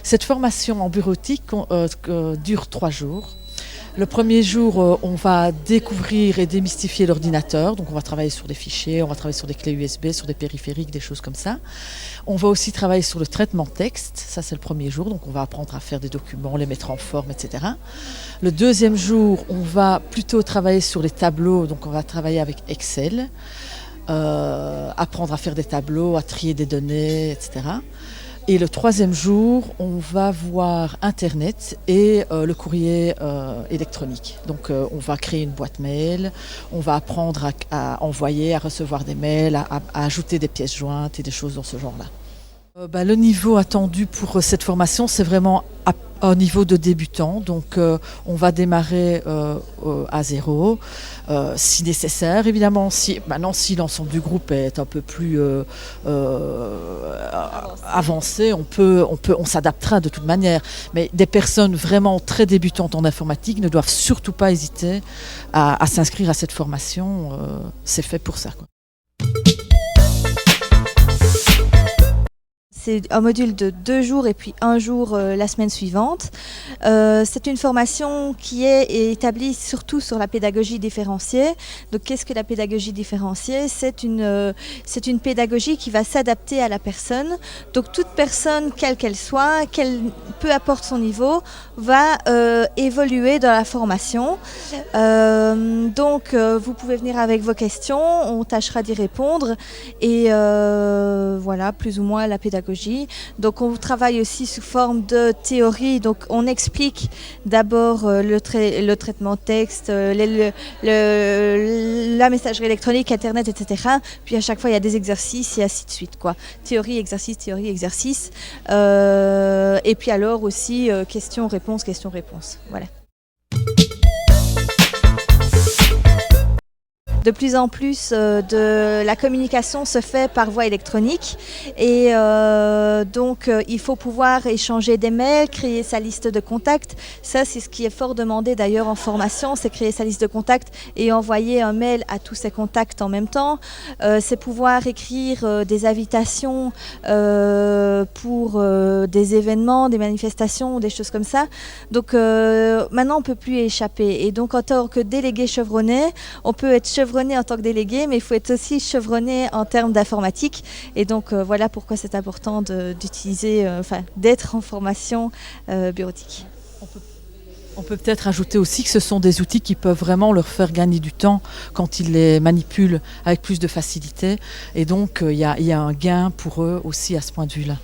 Cette formation en bureautique dure 3 jours. Le premier jour, on va découvrir et démystifier l'ordinateur. Donc on va travailler sur des fichiers, on va travailler sur des clés USB, sur des périphériques, des choses comme ça. On va aussi travailler sur le traitement texte. Ça, c'est le premier jour. Donc on va apprendre à faire des documents, les mettre en forme, etc. Le deuxième jour, on va plutôt travailler sur les tableaux. Donc on va travailler avec Excel. Apprendre à faire des tableaux, à trier des données, etc. Et le troisième jour, on va voir Internet et le courrier électronique. Donc on va créer une boîte mail, on va apprendre à envoyer, à recevoir des mails, à ajouter des pièces jointes et des choses dans ce genre-là. Le niveau attendu pour cette formation, c'est vraiment au niveau de débutant. Donc on va démarrer à zéro, si nécessaire. Évidemment, si l'ensemble du groupe est un peu plus avancé, on s'adaptera de toute manière. Mais des personnes vraiment très débutantes en informatique ne doivent surtout pas hésiter à s'inscrire à cette formation. C'est fait pour ça, quoi. C'est un module de 2 jours et puis 1 jour la semaine suivante. C'est une formation qui est établie surtout sur la pédagogie différenciée. Donc qu'est-ce que la pédagogie différenciée ? C'est une pédagogie qui va s'adapter à la personne. Donc toute personne, quelle qu'elle soit, peu importe son niveau, va évoluer dans la formation. Donc vous pouvez venir avec vos questions, on tâchera d'y répondre et voilà plus ou moins la pédagogie. Donc on travaille aussi sous forme de théorie, donc on explique d'abord le traitement de texte, la messagerie électronique, internet, etc. Puis à chaque fois il y a des exercices et ainsi de suite, quoi. Théorie, exercice, et puis alors aussi question-réponse, voilà. De plus en plus de la communication se fait par voie électronique et donc il faut pouvoir échanger des mails, créer sa liste de contacts. Ça c'est ce qui est fort demandé d'ailleurs en formation, c'est créer sa liste de contacts et envoyer un mail à tous ses contacts en même temps. C'est pouvoir écrire des invitations pour des événements, des manifestations, des choses comme ça. Donc maintenant on ne peut plus y échapper et donc en tant que délégué chevronné, on peut être chevronné en tant que délégué, mais il faut être aussi chevronné en termes d'informatique. Et donc voilà pourquoi c'est important d'être en formation bureautique. On peut peut-être ajouter aussi que ce sont des outils qui peuvent vraiment leur faire gagner du temps quand ils les manipulent avec plus de facilité. Et donc il y a un gain pour eux aussi à ce point de vue-là.